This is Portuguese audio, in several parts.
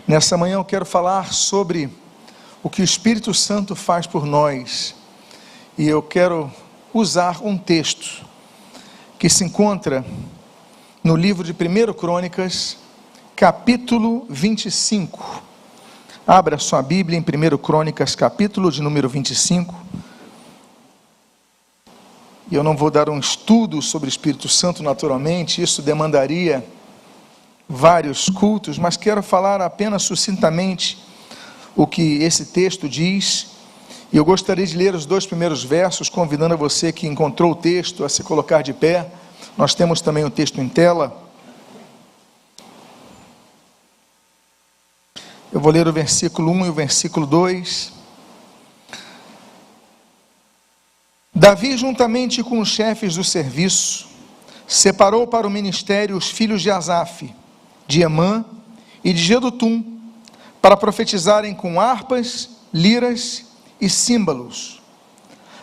Nessa manhã eu quero falar sobre o que o Espírito Santo faz por nós. E eu quero usar um texto que se encontra no livro de 1 Crônicas, capítulo 25. Abra sua Bíblia em 1 Crônicas, capítulo de número 25. E eu não vou dar um estudo sobre o Espírito Santo naturalmente, isso demandaria vários cultos, mas quero falar apenas sucintamente o que esse texto diz. E eu gostaria de ler os 2 primeiros versos, convidando a você que encontrou o texto a se colocar de pé. Nós temos também o texto em tela. Eu vou ler o versículo 1 e o versículo 2. Davi, juntamente com os chefes do serviço, separou para o ministério os filhos de Asaf, de Emã e de Jedutum, para profetizarem com harpas, liras e símbolos.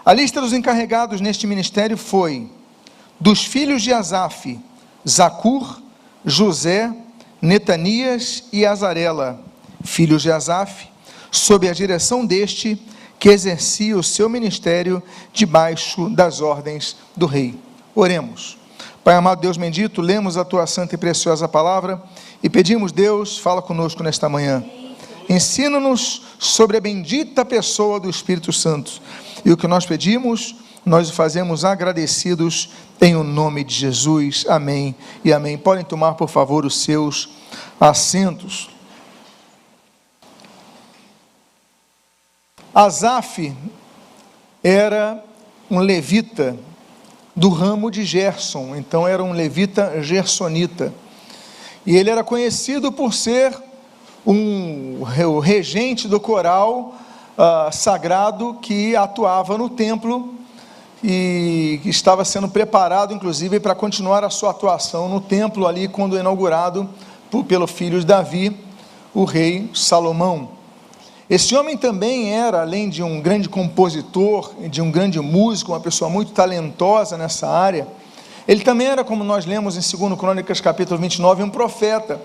A lista dos encarregados neste ministério foi: dos filhos de Asaf, Zacur, José, Netanias e Azarela, filhos de Asaf, sob a direção deste, que exercia o seu ministério debaixo das ordens do rei. Oremos. Pai amado, Deus bendito, lemos a tua santa e preciosa palavra e pedimos: Deus, fala conosco nesta manhã. Ensina-nos sobre a bendita pessoa do Espírito Santo. E o que nós pedimos, nós o fazemos agradecidos em o nome de Jesus. Amém e amém. Podem tomar, por favor, os seus assentos. Asaf era um levita do ramo de Gerson, então era um levita gersonita, e ele era conhecido por ser o regente do coral sagrado que atuava no templo e que estava sendo preparado inclusive para continuar a sua atuação no templo ali quando inaugurado pelo filho de Davi, o rei Salomão. Esse homem também era, além de um grande compositor, de um grande músico, uma pessoa muito talentosa nessa área, ele também era, como nós lemos em 2 Crônicas capítulo 29, um profeta,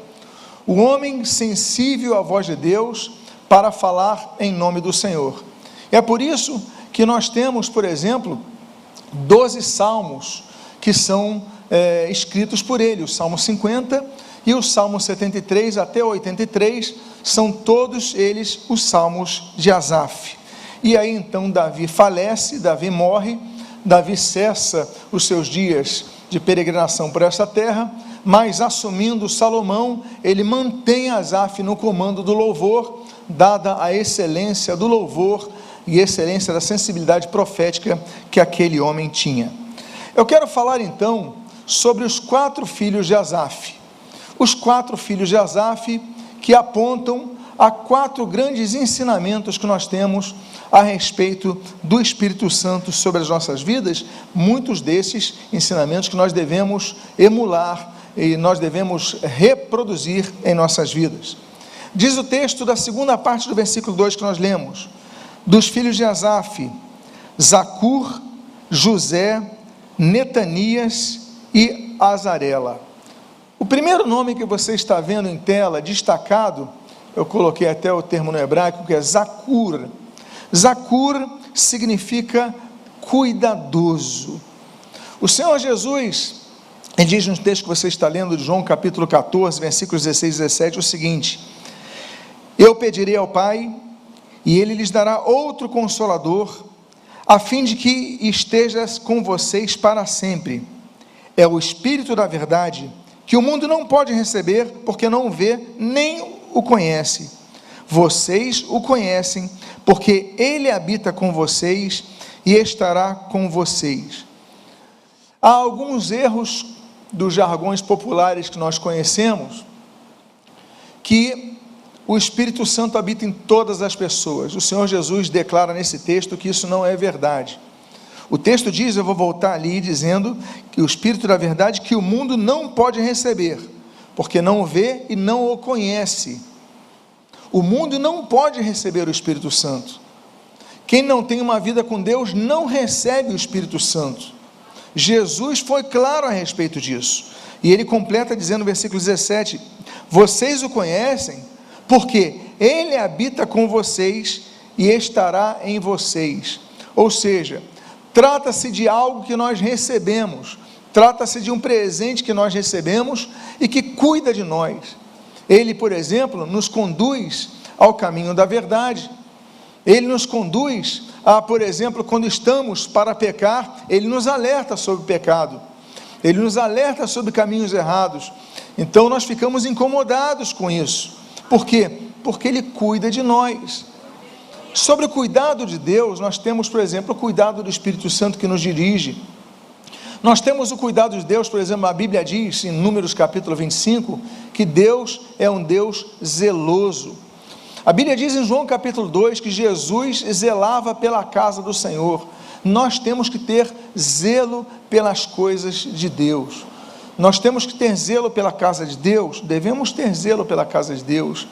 o homem sensível à voz de Deus para falar em nome do Senhor. É por isso que nós temos, por exemplo, 12 salmos que são escritos por ele, o Salmo 50 e o Salmo 73 até 83, são todos eles os salmos de Asaf. E aí então Davi falece, Davi morre, Davi cessa os seus dias de peregrinação por essa terra, mas assumindo Salomão, ele mantém Asaf no comando do louvor, dada a excelência do louvor e excelência da sensibilidade profética que aquele homem tinha. Eu quero falar então sobre os 4 filhos de Asaf. Os 4 filhos de Asaf que apontam a 4 grandes ensinamentos que nós temos a respeito do Espírito Santo sobre as nossas vidas, muitos desses ensinamentos que nós devemos emular e nós devemos reproduzir em nossas vidas. Diz o texto da segunda parte do versículo 2 que nós lemos: dos filhos de Asaf, Zacur, José, Netanias e Azarela. O primeiro nome que você está vendo em tela, destacado, eu coloquei até o termo no hebraico, que é Zacur. Zacur significa cuidadoso. O Senhor Jesus, ele diz no texto que você está lendo de João capítulo 14, versículos 16 e 17, o seguinte: eu pedirei ao Pai, e Ele lhes dará outro Consolador, a fim de que esteja com vocês para sempre. É o Espírito da verdade, que o mundo não pode receber, porque não o vê, nem o conhece. Vocês o conhecem, porque Ele habita com vocês e estará com vocês. Há alguns erros dos jargões populares que nós conhecemos, que o Espírito Santo habita em todas as pessoas. O Senhor Jesus declara nesse texto que isso não é verdade. O texto diz, eu vou voltar ali dizendo, que o Espírito da verdade que o mundo não pode receber, porque não o vê e não o conhece. O mundo não pode receber o Espírito Santo. Quem não tem uma vida com Deus não recebe o Espírito Santo. Jesus foi claro a respeito disso. E ele completa dizendo no versículo 17, vocês o conhecem, porque Ele habita com vocês e estará em vocês. Ou seja, trata-se de algo que nós recebemos, trata-se de um presente que nós recebemos e que cuida de nós. Ele, por exemplo, nos conduz ao caminho da verdade. Ele nos conduz a, por exemplo, quando estamos para pecar, Ele nos alerta sobre o pecado, Ele nos alerta sobre caminhos errados. Então nós ficamos incomodados com isso. Por quê? Porque Ele cuida de nós. Sobre o cuidado de Deus, nós temos, por exemplo, o cuidado do Espírito Santo que nos dirige. Nós temos o cuidado de Deus, por exemplo, a Bíblia diz, em Números capítulo 25, que Deus é um Deus zeloso. A Bíblia diz em João capítulo 2, que Jesus zelava pela casa do Senhor. Nós temos que ter zelo pelas coisas de Deus. Nós temos que ter zelo pela casa de Deus, devemos ter zelo pela casa de Deus,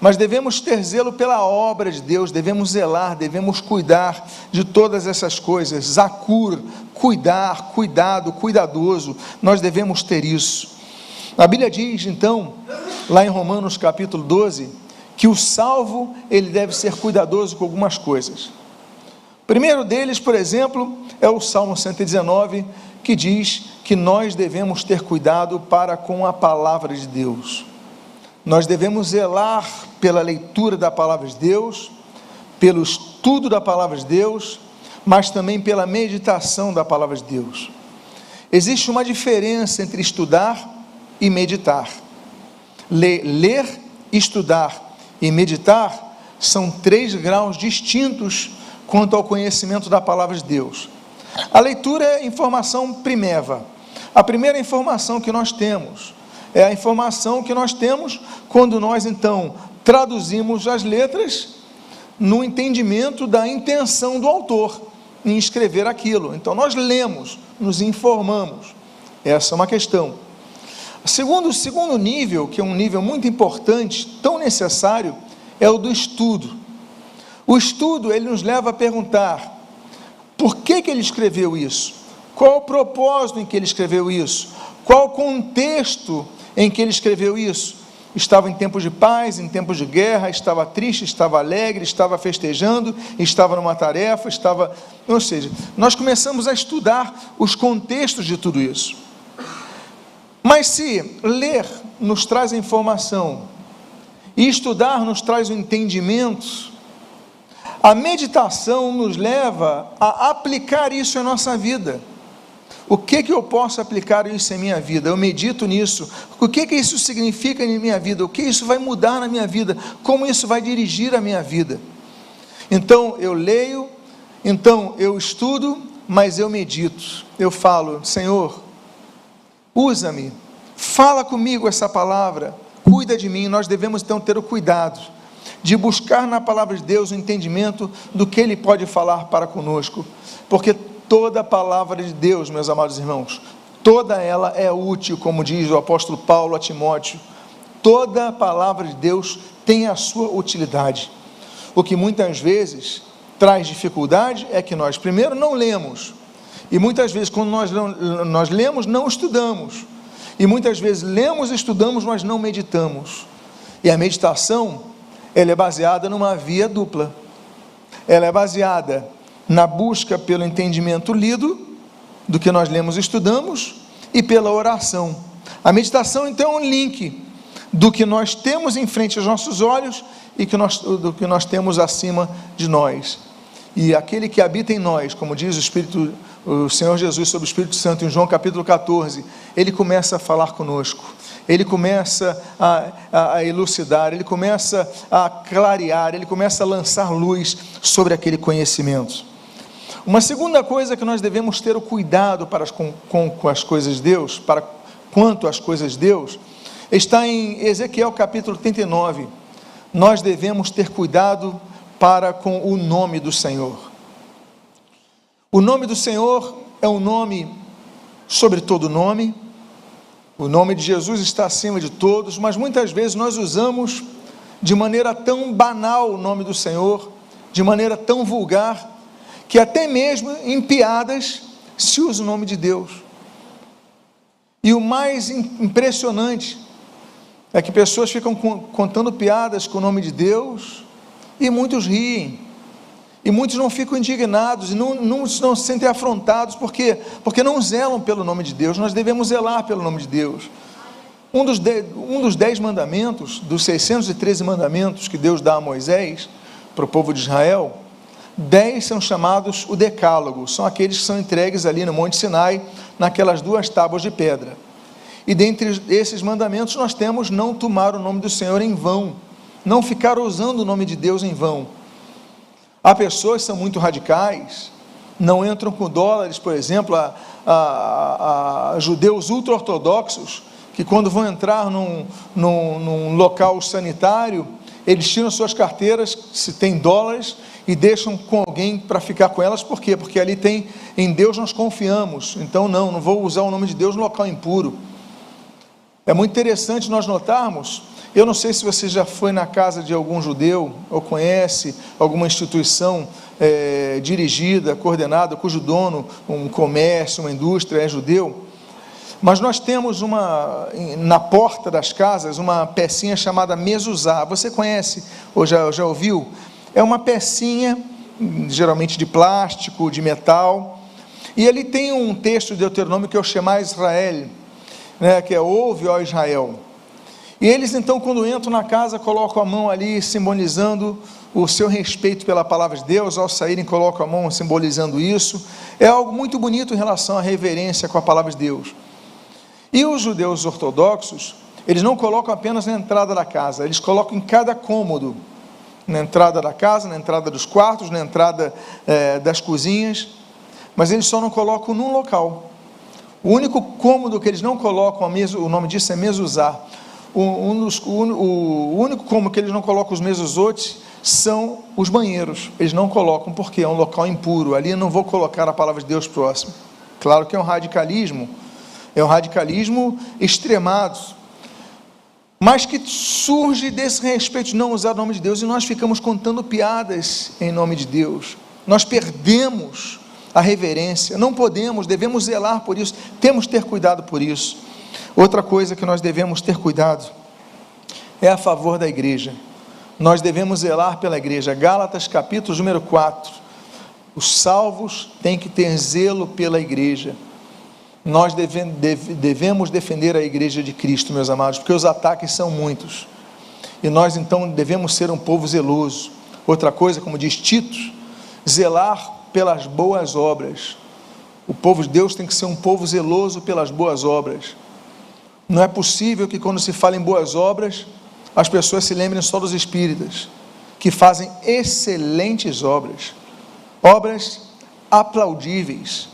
mas devemos ter zelo pela obra de Deus, devemos zelar, devemos cuidar de todas essas coisas. Zacur, cuidar, cuidado, cuidadoso, nós devemos ter isso. A Bíblia diz, então, lá em Romanos capítulo 12, que o salvo, ele deve ser cuidadoso com algumas coisas. O primeiro deles, por exemplo, é o Salmo 119, que diz que nós devemos ter cuidado para com a palavra de Deus. Nós devemos zelar pela leitura da palavra de Deus, pelo estudo da palavra de Deus, mas também pela meditação da palavra de Deus. Existe uma diferença entre estudar e meditar. Ler, estudar e meditar são 3 graus distintos quanto ao conhecimento da palavra de Deus. A leitura é informação primeva. A primeira informação que nós temos é a informação que nós temos quando nós, então, traduzimos as letras no entendimento da intenção do autor em escrever aquilo. Então, nós lemos, nos informamos. Essa é uma questão. O segundo nível, que é um nível muito importante, tão necessário, é o do estudo. O estudo, ele nos leva a perguntar, por que ele escreveu isso? Qual o propósito em que ele escreveu isso? Qual o contexto em que ele escreveu isso? Estava em tempos de paz, em tempos de guerra, estava triste, estava alegre, estava festejando, estava numa tarefa, ou seja, nós começamos a estudar os contextos de tudo isso. Mas se ler nos traz a informação e estudar nos traz o entendimento, a meditação nos leva a aplicar isso em nossa vida. O que eu posso aplicar isso em minha vida? Eu medito nisso. O que isso significa em minha vida? O que isso vai mudar na minha vida? Como isso vai dirigir a minha vida? Então eu leio, então eu estudo, mas eu medito. Eu falo, Senhor, usa-me, fala comigo essa palavra, cuida de mim. Nós devemos então ter o cuidado de buscar na palavra de Deus o entendimento do que Ele pode falar para conosco, porque toda a palavra de Deus, meus amados irmãos, toda ela é útil, como diz o apóstolo Paulo a Timóteo. Toda a palavra de Deus tem a sua utilidade. O que muitas vezes traz dificuldade é que nós primeiro não lemos, e muitas vezes quando nós lemos, não estudamos, e muitas vezes lemos e estudamos, mas não meditamos. E a meditação, ela é baseada numa via dupla. Ela é baseada na busca pelo entendimento lido, do que nós lemos e estudamos, e pela oração. A meditação, então, é um link do que nós temos em frente aos nossos olhos e do que nós temos acima de nós. E aquele que habita em nós, como diz o Senhor Jesus sobre o Espírito Santo em João capítulo 14, ele começa a falar conosco, ele começa a elucidar, ele começa a clarear, ele começa a lançar luz sobre aquele conhecimento. Uma segunda coisa que nós devemos ter o cuidado com as coisas de Deus, quanto às coisas de Deus, está em Ezequiel capítulo 39. Nós devemos ter cuidado para com o nome do Senhor. O nome do Senhor é um nome sobre todo nome. O nome de Jesus está acima de todos, mas muitas vezes nós usamos de maneira tão banal o nome do Senhor, de maneira tão vulgar, que até mesmo em piadas se usa o nome de Deus. E o mais impressionante é que pessoas ficam contando piadas com o nome de Deus, e muitos riem, e muitos não ficam indignados, e não se sentem afrontados, porque não zelam pelo nome de Deus. Nós devemos zelar pelo nome de Deus. Um dos 10 mandamentos, dos 613 mandamentos que Deus dá a Moisés, para o povo de Israel, 10 são chamados o decálogo, são aqueles que são entregues ali no Monte Sinai, naquelas 2 tábuas de pedra. E dentre esses mandamentos nós temos não tomar o nome do Senhor em vão, não ficar usando o nome de Deus em vão. Há pessoas que são muito radicais, não entram com dólares, por exemplo, a judeus ultra-ortodoxos, que quando vão entrar num local sanitário, eles tiram suas carteiras, se tem dólares, e deixam com alguém para ficar com elas. Por quê? Porque ali tem, em Deus nós confiamos, então não vou usar o nome de Deus no local impuro. É muito interessante nós notarmos, eu não sei se você já foi na casa de algum judeu, ou conhece alguma instituição dirigida, coordenada, cujo dono, um comércio, uma indústria é judeu, mas nós temos na porta das casas, uma pecinha chamada mezuzá. Você conhece, ou já ouviu? É uma pecinha, geralmente de plástico, de metal, e ele tem um texto de Deuteronômio que é o Shema Israel, que é ouve, ó Israel. E eles então, quando entram na casa, colocam a mão ali, simbolizando o seu respeito pela palavra de Deus. Ao saírem, colocam a mão simbolizando isso. É algo muito bonito em relação à reverência com a palavra de Deus. E os judeus ortodoxos, eles não colocam apenas na entrada da casa, eles colocam em cada cômodo, na entrada da casa, na entrada dos quartos, na entrada das cozinhas, mas eles só não colocam num local. O único cômodo que eles não colocam, o nome disso é mezuzá, o único cômodo que eles não colocam os mezuzot são os banheiros. Eles não colocam porque é um local impuro, ali eu não vou colocar a palavra de Deus próximo. Claro que é um radicalismo extremado, mas que surge desse respeito de não usar o nome de Deus, e nós ficamos contando piadas em nome de Deus. Nós perdemos a reverência, não podemos, devemos zelar por isso, temos que ter cuidado por isso. Outra coisa que nós devemos ter cuidado é a favor da igreja. Nós devemos zelar pela igreja. Gálatas capítulo número 4, os salvos têm que ter zelo pela igreja. Nós devemos defender a igreja de Cristo, meus amados, porque os ataques são muitos, e nós então devemos ser um povo zeloso. Outra coisa, como diz Tito, zelar pelas boas obras. O povo de Deus tem que ser um povo zeloso pelas boas obras. Não é possível que quando se fala em boas obras, as pessoas se lembrem só dos espíritas, que fazem excelentes obras aplaudíveis.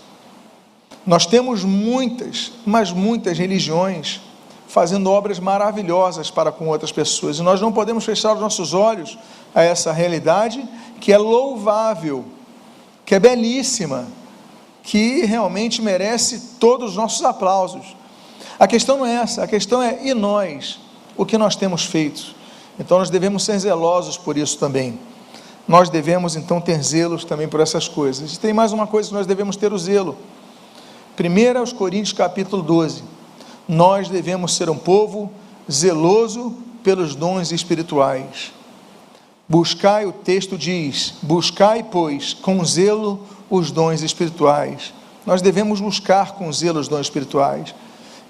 Nós temos muitas, mas muitas religiões fazendo obras maravilhosas para com outras pessoas, e nós não podemos fechar os nossos olhos a essa realidade que é louvável, que é belíssima, que realmente merece todos os nossos aplausos. A questão não é essa, a questão é, e nós? O que nós temos feito? Então nós devemos ser zelosos por isso também. Nós devemos então ter zelos também por essas coisas. E tem mais uma coisa que nós devemos ter o zelo. 1 Coríntios capítulo 12, nós devemos ser um povo zeloso pelos dons espirituais. Buscai, o texto diz, buscai, pois, com zelo os dons espirituais. Nós devemos buscar com zelo os dons espirituais.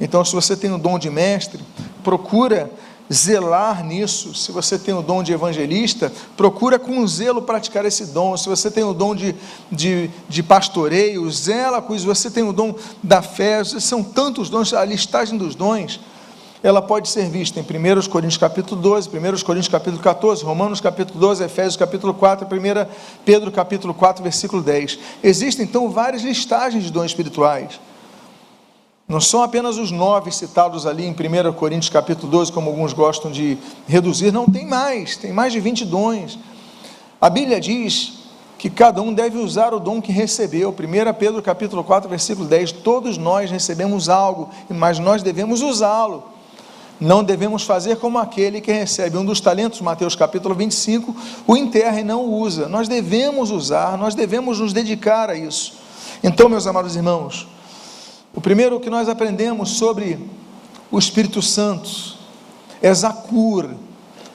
Então, se você tem o dom de mestre, procura zelar nisso. Se você tem o dom de evangelista, procura com zelo praticar esse dom. Se você tem o dom de pastoreio, zela com isso. Se você tem o dom da fé, são tantos dons, a listagem dos dons, ela pode ser vista em 1 Coríntios capítulo 12, 1 Coríntios capítulo 14, Romanos capítulo 12, Efésios capítulo 4, 1 Pedro capítulo 4, versículo 10. Existem então várias listagens de dons espirituais. Não são apenas os 9 citados ali em 1 Coríntios capítulo 12, como alguns gostam de reduzir. Não, tem mais de 20 dons. A Bíblia diz que cada um deve usar o dom que recebeu. 1 Pedro capítulo 4, versículo 10, todos nós recebemos algo, mas nós devemos usá-lo. Não devemos fazer como aquele que recebe um dos talentos, Mateus capítulo 25, o enterra e não o usa. Nós devemos usar, nós devemos nos dedicar a isso. Então, meus amados irmãos, o primeiro que nós aprendemos sobre o Espírito Santo é Zacur,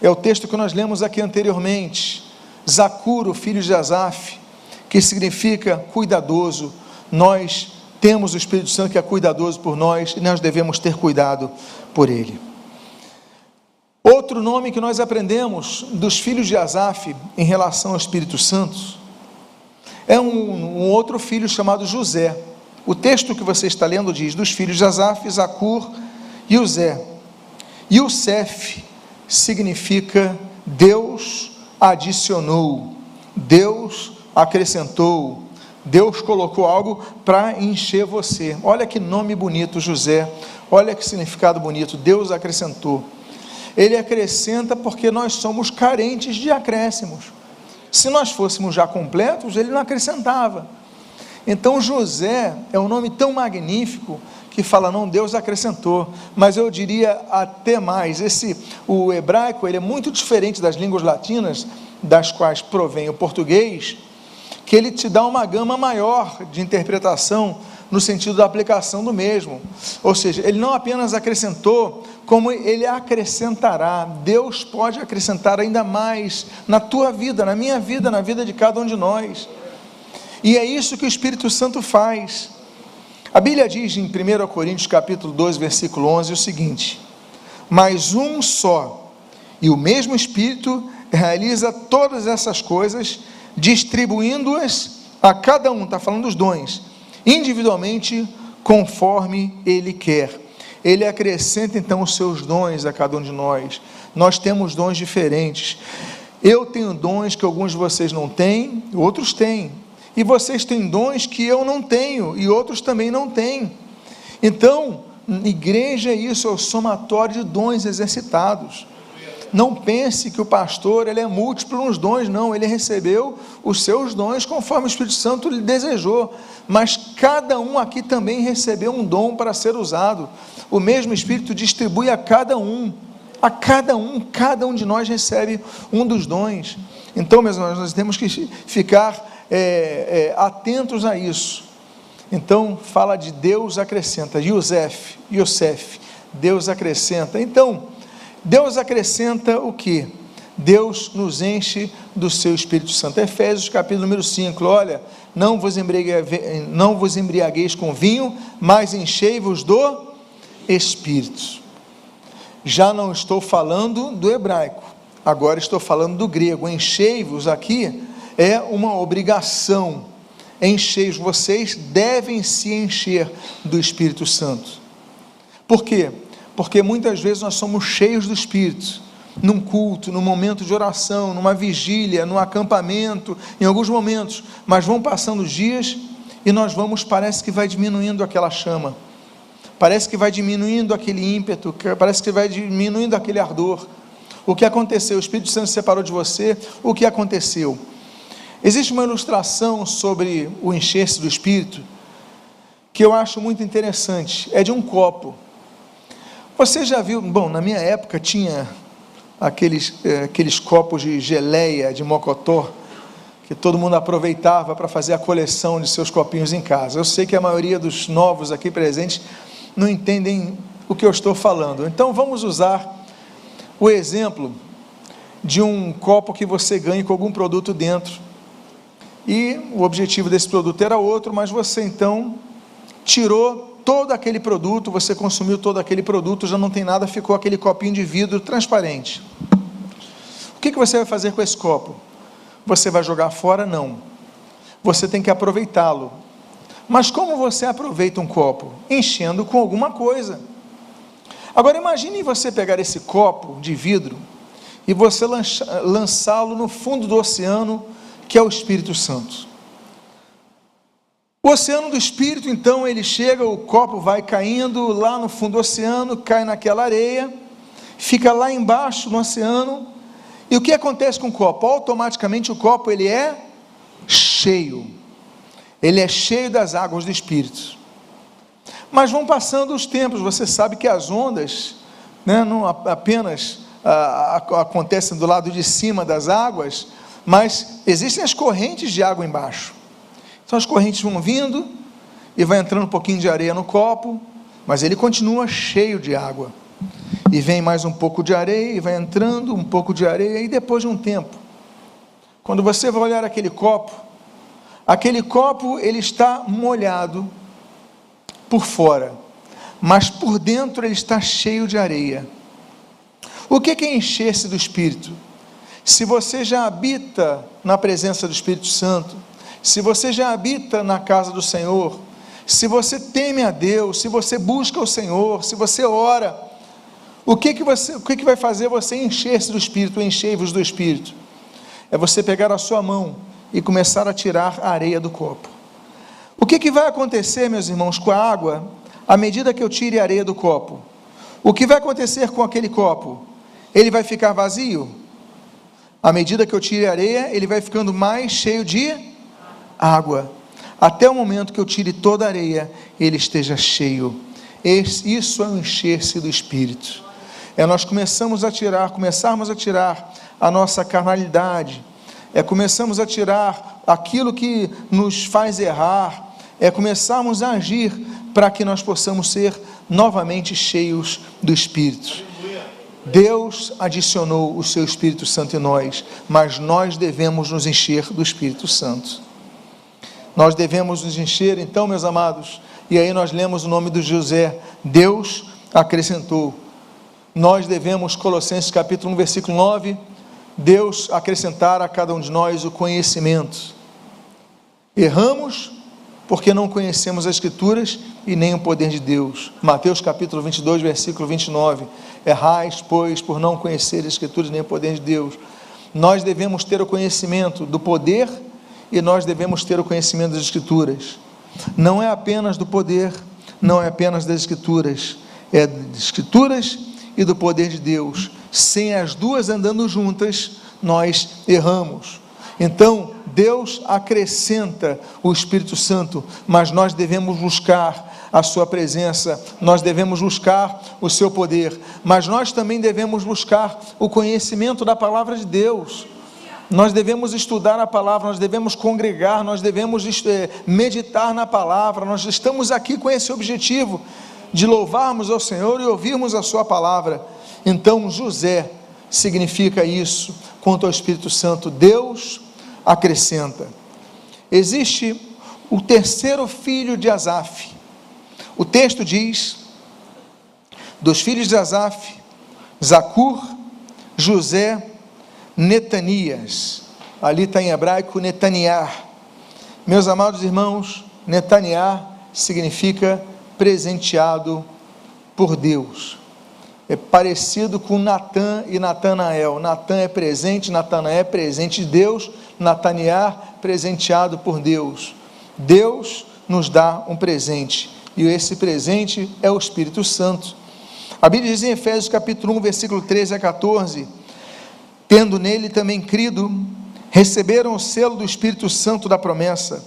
é o texto que nós lemos aqui anteriormente. Zacur, o filho de Asaf, que significa cuidadoso. Nós temos o Espírito Santo que é cuidadoso por nós e nós devemos ter cuidado por ele. Outro nome que nós aprendemos dos filhos de Asaf em relação ao Espírito Santo é um outro filho chamado José. O texto que você está lendo diz: dos filhos de Asaf, Zacur e José. Yosef significa Deus adicionou, Deus acrescentou, Deus colocou algo para encher você. Olha que nome bonito, José, olha que significado bonito, Deus acrescentou. Ele acrescenta porque nós somos carentes de acréscimos. Se nós fôssemos já completos, ele não acrescentava. Então José é um nome tão magnífico que fala, não, Deus acrescentou. Mas eu diria até mais, o hebraico ele é muito diferente das línguas latinas, das quais provém o português, que ele te dá uma gama maior de interpretação no sentido da aplicação do mesmo. Ou seja, ele não apenas acrescentou, como ele acrescentará. Deus pode acrescentar ainda mais na tua vida, na minha vida, na vida de cada um de nós. E é isso que o Espírito Santo faz. A Bíblia diz em 1 Coríntios capítulo 2, versículo 11, o seguinte: mas um só, e o mesmo Espírito realiza todas essas coisas, distribuindo-as a cada um, está falando dos dons, individualmente, conforme Ele quer. Ele acrescenta então os seus dons a cada um de nós. Nós temos dons diferentes. Eu tenho dons que alguns de vocês não têm, outros têm. E vocês têm dons que eu não tenho, e outros também não têm. Então, igreja é isso, é o somatório de dons exercitados. Não pense que o pastor ele é múltiplo nos dons, não, ele recebeu os seus dons conforme o Espírito Santo lhe desejou, mas cada um aqui também recebeu um dom para ser usado. O mesmo Espírito distribui a cada um, cada um de nós recebe um dos dons. Então, meus irmãos, nós temos que ficar atentos a isso. Então, fala de Deus acrescenta, Yosef, Deus acrescenta. Então, Deus acrescenta o que? Deus nos enche do seu Espírito Santo. Efésios capítulo número 5, olha, não vos embriagueis com vinho, mas enchei-vos do Espírito. Já não estou falando do hebraico, agora estou falando do grego. Enchei-vos aqui é uma obrigação. Enchei-vos, vocês devem se encher do Espírito Santo. Por quê? Porque muitas vezes nós somos cheios do Espírito, num culto, num momento de oração, numa vigília, num acampamento, em alguns momentos, mas vão passando os dias e nós parece que vai diminuindo aquela chama, parece que vai diminuindo aquele ímpeto, parece que vai diminuindo aquele ardor. O que aconteceu? O Espírito Santo se separou de você, o que aconteceu? Existe uma ilustração sobre o encher-se do Espírito, que eu acho muito interessante, é de um copo. Você já viu, bom, na minha época tinha aqueles copos de geleia, de mocotó, que todo mundo aproveitava para fazer a coleção de seus copinhos em casa. Eu sei que a maioria dos novos aqui presentes não entendem o que eu estou falando. Então vamos usar o exemplo de um copo que você ganha com algum produto dentro. E o objetivo desse produto era outro, mas você então tirou todo aquele produto, você consumiu todo aquele produto, já não tem nada, ficou aquele copinho de vidro transparente. O que você vai fazer com esse copo? Você vai jogar fora? Não. Você tem que aproveitá-lo. Mas como você aproveita um copo? Enchendo com alguma coisa. Agora imagine você pegar esse copo de vidro e você lançá-lo no fundo do oceano, que é o Espírito Santo. O oceano do Espírito, então, ele chega, o copo vai caindo lá no fundo do oceano, cai naquela areia, fica lá embaixo no oceano, e o que acontece com o copo? Automaticamente o copo ele é cheio das águas do Espírito. Mas vão passando os tempos, você sabe que as ondas, não apenas acontecem do lado de cima das águas, mas existem as correntes de água embaixo. Então as correntes vão vindo e vai entrando um pouquinho de areia no copo, mas ele continua cheio de água. e vem mais um pouco de areia, e vai entrando um pouco de areia, e depois de um tempo, quando você vai olhar aquele copo ele está molhado por fora, mas por dentro ele está cheio de areia. O que é encher-se do Espírito? Se você já habita na presença do Espírito Santo, se você já habita na casa do Senhor, se você teme a Deus, se você busca o Senhor, se você ora, o que vai fazer você encher-se do Espírito, enchei-vos do Espírito? É você pegar a sua mão e começar a tirar a areia do copo. O que vai acontecer, meus irmãos, com a água, à medida que eu tire a areia do copo? O que vai acontecer com aquele copo? Ele vai ficar vazio? À medida que eu tire a areia, ele vai ficando mais cheio de água, até o momento que eu tire toda a areia, ele esteja cheio. Isso é o encher-se do Espírito. Nós começarmos a tirar a nossa carnalidade, começamos a tirar aquilo que nos faz errar, começarmos a agir para que nós possamos ser novamente cheios do Espírito. Deus adicionou o seu Espírito Santo em nós, mas nós devemos nos encher do Espírito Santo. Nós devemos nos encher, então, meus amados, e aí nós lemos o nome de José, Deus acrescentou. Nós devemos, Colossenses capítulo 1, versículo 9, Deus acrescentar a cada um de nós o conhecimento. Erramos porque não conhecemos as Escrituras e nem o poder de Deus. Mateus capítulo 22, versículo 29, errais, pois, por não conhecer as Escrituras nem o poder de Deus. Nós devemos ter o conhecimento do poder e nós devemos ter o conhecimento das Escrituras. Não é apenas do poder, não é apenas das Escrituras, é das Escrituras e do poder de Deus. Sem as duas andando juntas, nós erramos. Então, Deus acrescenta o Espírito Santo, mas nós devemos buscar a sua presença, nós devemos buscar o seu poder, mas nós também devemos buscar o conhecimento da palavra de Deus. Nós devemos estudar a palavra, nós devemos congregar, nós devemos meditar na palavra. Nós estamos aqui com esse objetivo de louvarmos ao Senhor e ouvirmos a sua palavra. Então, José significa isso quanto ao Espírito Santo. Deus acrescenta. Existe o terceiro filho de Asaf. O texto diz: dos filhos de Asaf, Zacur, José, Netanias. Ali está em hebraico Netaniah. Meus amados irmãos, Netaniah significa presenteado por Deus. É parecido com Natã e Natanael. Natã é presente, Natanael é presente de Deus, Netaniah presenteado por Deus. Deus nos dá um presente, e esse presente é o Espírito Santo. A Bíblia diz em Efésios capítulo 1, versículo 13 a 14, tendo nele também crido, receberam o selo do Espírito Santo da promessa.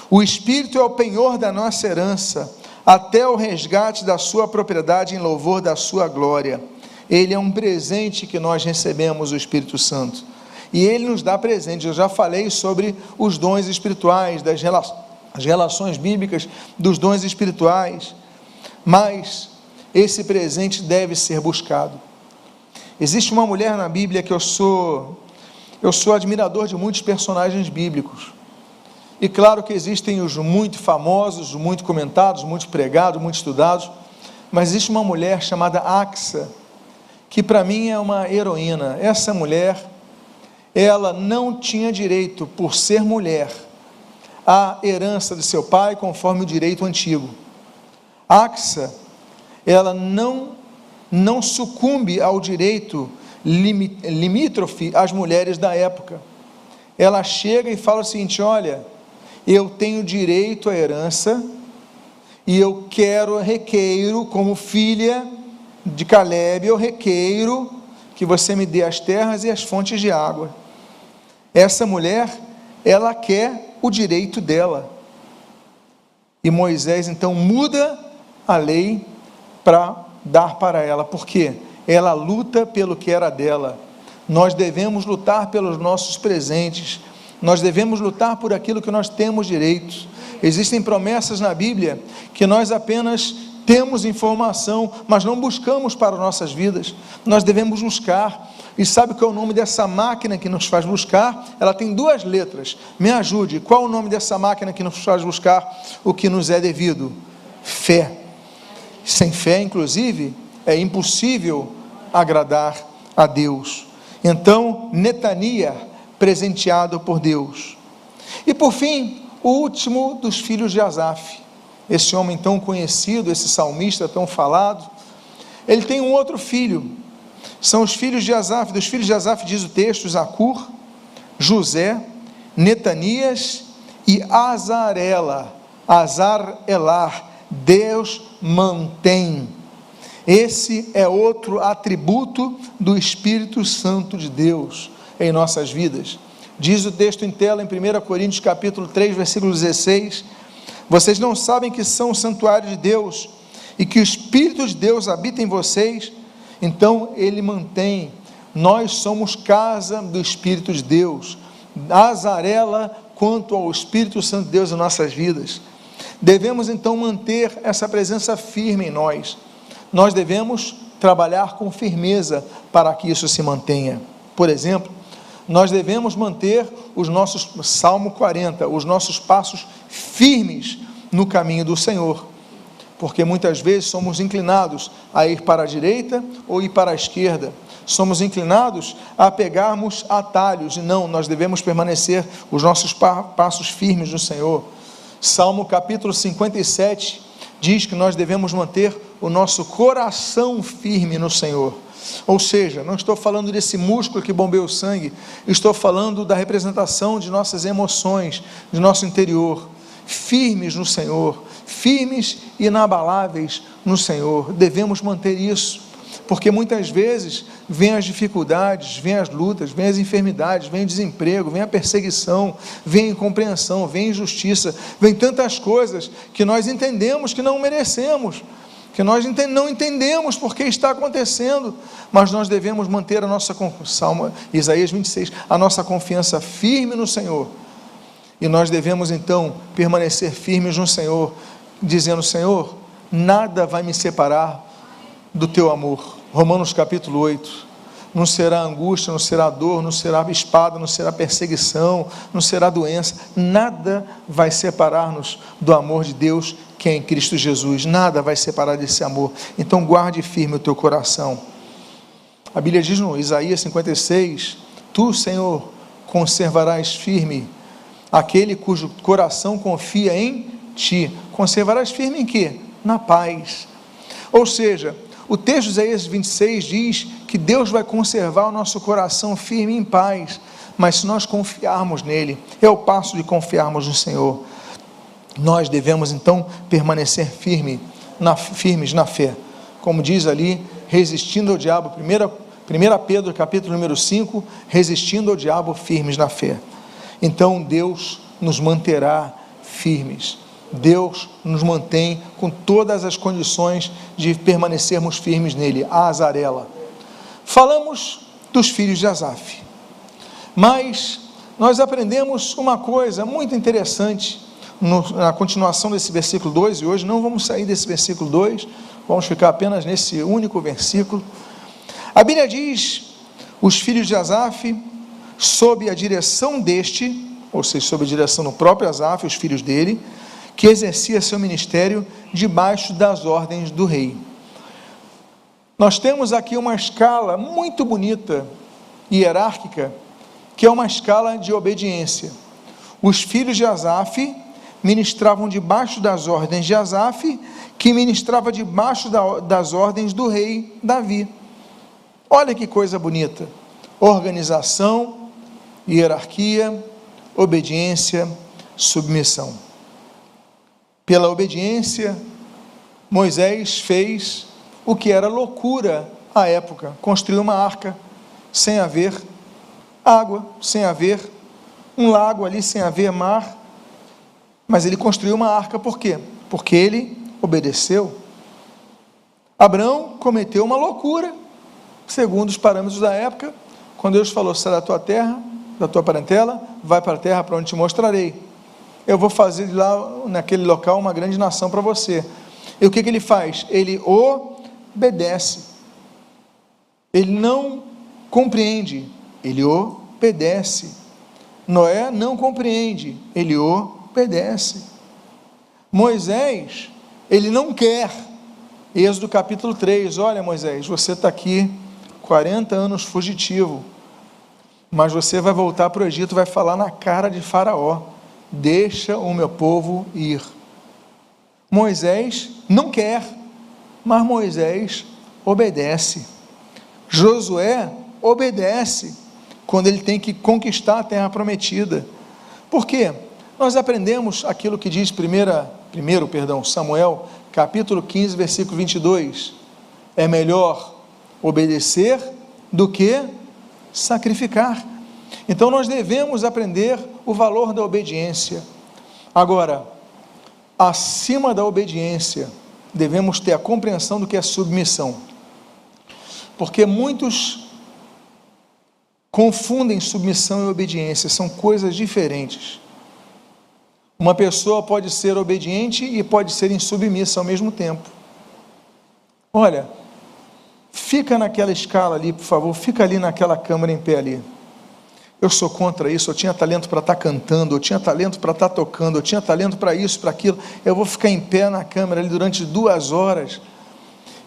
O Espírito é o penhor da nossa herança, até o resgate da sua propriedade em louvor da sua glória. Ele é um presente que nós recebemos, o Espírito Santo, e ele nos dá presente. Eu já falei sobre os dons espirituais, as relações bíblicas dos dons espirituais, mas esse presente deve ser buscado. Existe uma mulher na Bíblia que eu sou admirador de muitos personagens bíblicos, e claro que existem os muito famosos, os muito comentados, muito pregados, muito estudados, mas existe uma mulher chamada Axa, que para mim é uma heroína. Essa mulher, ela não tinha direito, por ser mulher, à herança de seu pai, conforme o direito antigo. Axa, ela não sucumbe ao direito limítrofe às mulheres da época. Ela chega e fala o seguinte: olha, eu tenho direito à herança, e eu requeiro, como filha de Caleb, eu requeiro que você me dê as terras e as fontes de água. Essa mulher, ela quer o direito dela, e Moisés então muda a lei para dar para ela, porque ela luta pelo que era dela. Nós devemos lutar pelos nossos presentes, nós devemos lutar por aquilo que nós temos direito. Existem promessas na Bíblia que nós apenas temos informação, mas não buscamos para nossas vidas. Nós devemos buscar. E sabe qual é o nome dessa máquina que nos faz buscar? Ela tem 2 letras. Me ajude, qual é o nome dessa máquina que nos faz buscar o que nos é devido? Fé. Sem fé, inclusive, é impossível agradar a Deus. Então, Netania, presenteado por Deus. E por fim, o último dos filhos de Asaf, esse homem tão conhecido, esse salmista tão falado, ele tem um outro filho. São os filhos de Asaf. Dos filhos de Asaf diz o texto: Zacur, José, Netanias e Azarelar. Deus mantém. Esse é outro atributo do Espírito Santo de Deus em nossas vidas. Diz o texto em tela em 1 Coríntios capítulo 3, versículo 16: vocês não sabem que são o santuário de Deus e que o Espírito de Deus habita em vocês? Então ele mantém. Nós somos casa do Espírito de Deus. Azarela quanto ao Espírito Santo de Deus em nossas vidas. Devemos então manter essa presença firme em nós. Nós devemos trabalhar com firmeza para que isso se mantenha. Por exemplo, nós devemos manter os nossos, Salmo 40, os nossos passos firmes no caminho do Senhor, porque muitas vezes somos inclinados a ir para a direita ou ir para a esquerda, somos inclinados a pegarmos atalhos, e não, nós devemos permanecer os nossos passos firmes no Senhor. Salmo capítulo 57 diz que nós devemos manter o nosso coração firme no Senhor. Ou seja, não estou falando desse músculo que bombeia o sangue, estou falando da representação de nossas emoções, de nosso interior, firmes no Senhor, firmes e inabaláveis no Senhor. Devemos manter isso, porque muitas vezes vêm as dificuldades, vêm as lutas, vêm as enfermidades, vem o desemprego, vem a perseguição, vem a incompreensão, vem a injustiça, vem tantas coisas que nós entendemos que não merecemos, que nós não entendemos porque está acontecendo, mas nós devemos manter a nossa, Salmo, Isaías 26, a nossa confiança firme no Senhor, e nós devemos então permanecer firmes no Senhor, dizendo: Senhor, nada vai me separar do teu amor. Romanos capítulo 8, não será angústia, não será dor, não será espada, não será perseguição, não será doença, nada vai separar-nos do amor de Deus que é em Cristo Jesus, nada vai separar desse amor. Então guarde firme o teu coração. A Bíblia diz no Isaías 56, tu, Senhor, conservarás firme aquele cujo coração confia em ti. Conservarás firme em quê? Na paz. Ou seja, o texto de Isaías 26 diz que Deus vai conservar o nosso coração firme em paz, mas se nós confiarmos nele, é o passo de confiarmos no Senhor. Nós devemos então permanecer firmes na fé, como diz ali, resistindo ao diabo, 1 Pedro capítulo número 5, resistindo ao diabo firmes na fé. Então Deus nos manterá firmes. Deus nos mantém com todas as condições de permanecermos firmes nele. A Azarela. Falamos dos filhos de Asaf, mas nós aprendemos uma coisa muito interessante na continuação desse versículo 2, e hoje não vamos sair desse versículo 2, vamos ficar apenas nesse único versículo. A Bíblia diz: os filhos de Asaf, sob a direção deste, ou seja, sob a direção do próprio Asaf, os filhos dele, que exercia seu ministério debaixo das ordens do rei. Nós temos aqui uma escala muito bonita, hierárquica, que é uma escala de obediência. Os filhos de Asaf ministravam debaixo das ordens de Asaf, que ministrava debaixo das ordens do rei Davi. Olha que coisa bonita: organização, hierarquia, obediência, submissão. Pela obediência, Moisés fez o que era loucura à época: construiu uma arca sem haver água, sem haver um lago ali, sem haver mar, mas ele construiu uma arca. Por quê? Porque ele obedeceu. Abraão cometeu uma loucura, segundo os parâmetros da época, quando Deus falou: sai da tua terra, da tua parentela, vai para a terra para onde te mostrarei. Eu vou fazer de lá, naquele local, uma grande nação para você. E o que ele faz? Ele obedece. Ele não compreende, ele obedece. Noé não compreende, ele obedece. Moisés, ele não quer. Êxodo capítulo 3, olha Moisés, você está aqui 40 anos fugitivo, mas você vai voltar para o Egito, vai falar na cara de Faraó, deixa o meu povo ir. Moisés não quer, mas Moisés obedece. Josué obedece, quando ele tem que conquistar a terra prometida. Por quê? Nós aprendemos aquilo que diz Samuel, capítulo 15, versículo 22, é melhor obedecer do que sacrificar. Então nós devemos aprender o valor da obediência. Agora, acima da obediência, devemos ter a compreensão do que é submissão, porque muitos confundem submissão e obediência, são coisas diferentes. Uma pessoa pode ser obediente e pode ser insubmissa ao mesmo tempo. Olha, fica naquela escala ali, por favor, fica ali naquela câmara em pé ali. Eu sou contra isso, eu tinha talento para estar cantando, eu tinha talento para estar tocando, eu tinha talento para isso, para aquilo, eu vou ficar em pé na câmara ali durante 2 horas,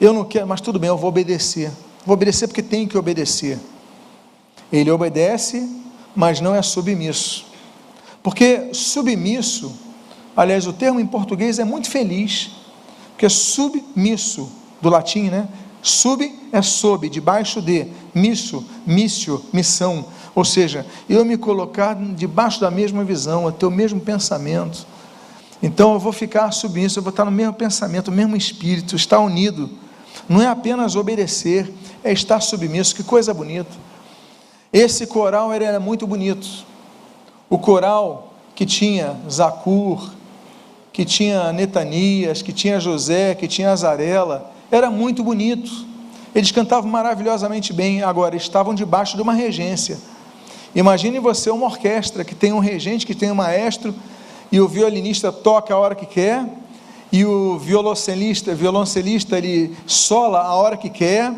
eu não quero, mas tudo bem, eu vou obedecer porque tenho que obedecer. Ele obedece, mas não é submisso, porque submisso, aliás, o termo em português é muito feliz, porque submisso, do latim, né? Sub é sob, debaixo de, misso, missio, missão, ou seja, eu me colocar debaixo da mesma visão, ter o mesmo pensamento. Então eu vou ficar submisso, eu vou estar no mesmo pensamento, no mesmo espírito, estar unido. Não é apenas obedecer, é estar submisso. Que coisa bonita. Esse coral era muito bonito. O coral que tinha Zacur, que tinha Netanias, que tinha José, que tinha Azarela, era muito bonito. Eles cantavam maravilhosamente bem. Agora, estavam debaixo de uma regência. Imagine você uma orquestra que tem um regente, que tem um maestro, e o violinista toca a hora que quer, e o violoncelista ele sola a hora que quer,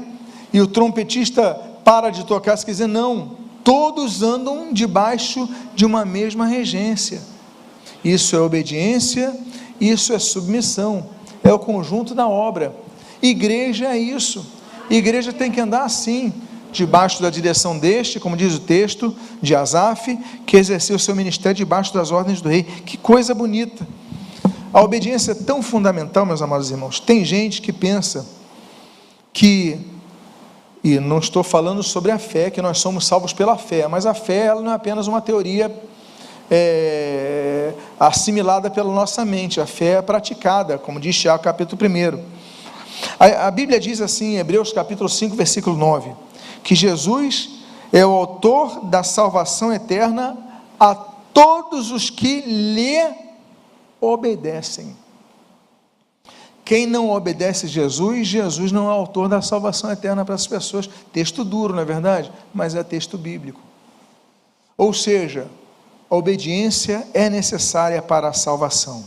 e o trompetista para de tocar se quiser. Não, todos andam debaixo de uma mesma regência. Isso é obediência, isso é submissão, é o conjunto da obra. Igreja é isso, igreja tem que andar assim, debaixo da direção deste, como diz o texto, de Asaf, que exerceu o seu ministério debaixo das ordens do rei. Que coisa bonita. A obediência é tão fundamental, meus amados irmãos. Tem gente que pensa que, e não estou falando sobre a fé, que nós somos salvos pela fé, mas a fé ela não é apenas uma teoria assimilada pela nossa mente, a fé é praticada, como diz Tiago capítulo 1. A Bíblia diz assim, em Hebreus capítulo 5, versículo 9, que Jesus é o autor da salvação eterna a todos os que lhe obedecem. Quem não obedece Jesus, Jesus não é o autor da salvação eterna para as pessoas. Texto duro, não é verdade? Mas é texto bíblico. Ou seja, a obediência é necessária para a salvação.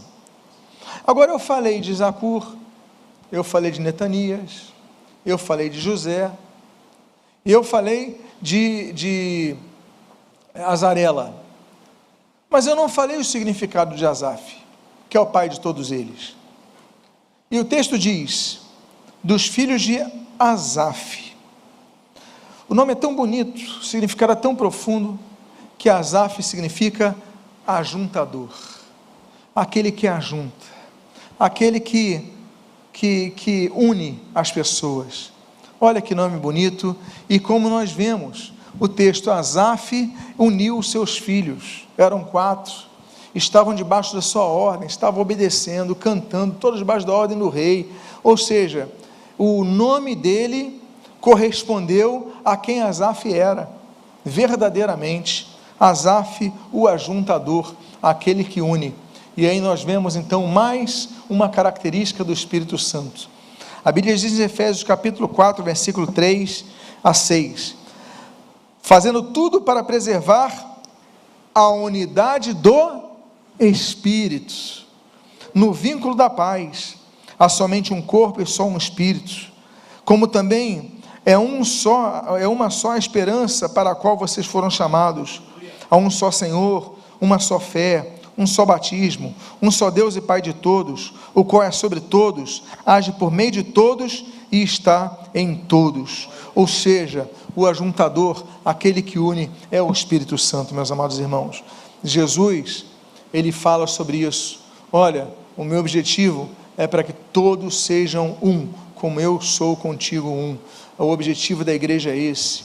Agora eu falei de Zacur, eu falei de Netanias, eu falei de José, eu falei de Azarela, mas eu não falei o significado de Asaf, que é o pai de todos eles. E o texto diz, dos filhos de Asaf. O nome é tão bonito, o significado é tão profundo, que Asaf significa ajuntador, aquele que ajunta, aquele que une as pessoas. Olha que nome bonito. E como nós vemos, o texto, Asaf uniu os seus filhos, eram 4, estavam debaixo da sua ordem, estavam obedecendo, cantando, todos debaixo da ordem do rei, ou seja, o nome dele correspondeu a quem Asaf era, verdadeiramente, Asaf, o ajuntador, aquele que une. E aí nós vemos então mais uma característica do Espírito Santo. A Bíblia diz em Efésios capítulo 4, versículo 3 a 6, fazendo tudo para preservar a unidade do Espírito, no vínculo da paz, há somente um corpo e só um espírito, como também é uma só esperança para a qual vocês foram chamados, há um só Senhor, uma só fé, um só batismo, um só Deus e Pai de todos, o qual é sobre todos, age por meio de todos e está em todos. Ou seja, o ajuntador, aquele que une, é o Espírito Santo, meus amados irmãos. Jesus, ele fala sobre isso. Olha, o meu objetivo é para que todos sejam um, como eu sou contigo um. O objetivo da igreja é esse.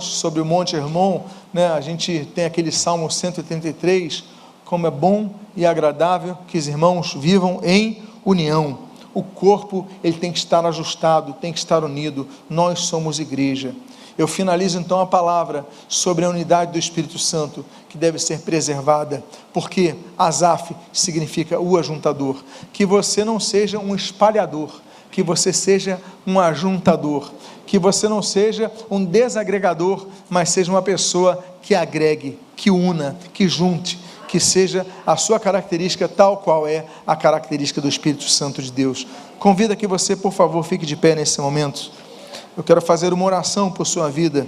Sobre o Monte Hermon, né, a gente tem aquele Salmo 183, como é bom e agradável que os irmãos vivam em união. O corpo, ele tem que estar ajustado, tem que estar unido. Nós somos igreja. Eu finalizo então a palavra sobre a unidade do Espírito Santo, que deve ser preservada, porque Asaf significa o ajuntador. Que você não seja um espalhador, que você seja um ajuntador, que você não seja um desagregador, mas seja uma pessoa que agregue, que una, que junte, que seja a sua característica tal qual é a característica do Espírito Santo de Deus. Convido que você, por favor, fique de pé nesse momento. Eu quero fazer uma oração por sua vida.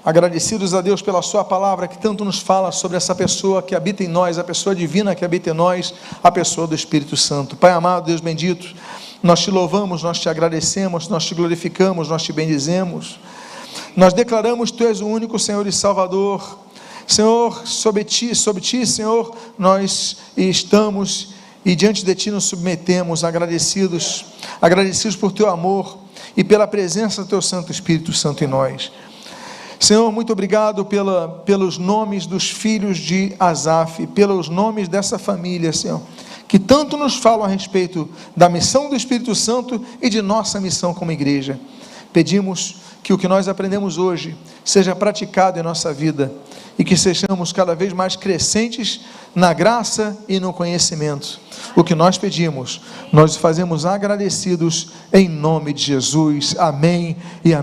Agradecidos a Deus pela sua palavra, que tanto nos fala sobre essa pessoa que habita em nós, a pessoa divina que habita em nós, a pessoa do Espírito Santo. Pai amado, Deus bendito, nós te louvamos, nós te agradecemos, nós te glorificamos, nós te bendizemos. Nós declaramos que tu és o único Senhor e Salvador. Senhor, sobre ti, Senhor, nós estamos e diante de ti nos submetemos, agradecidos por teu amor e pela presença do teu Santo Espírito Santo em nós. Senhor, muito obrigado pelos nomes dos filhos de Asaf, pelos nomes dessa família, Senhor, que tanto nos falam a respeito da missão do Espírito Santo e de nossa missão como igreja. Pedimos que o que nós aprendemos hoje seja praticado em nossa vida e que sejamos cada vez mais crescentes na graça e no conhecimento. O que nós pedimos, nós fazemos agradecidos em nome de Jesus. Amém e amém.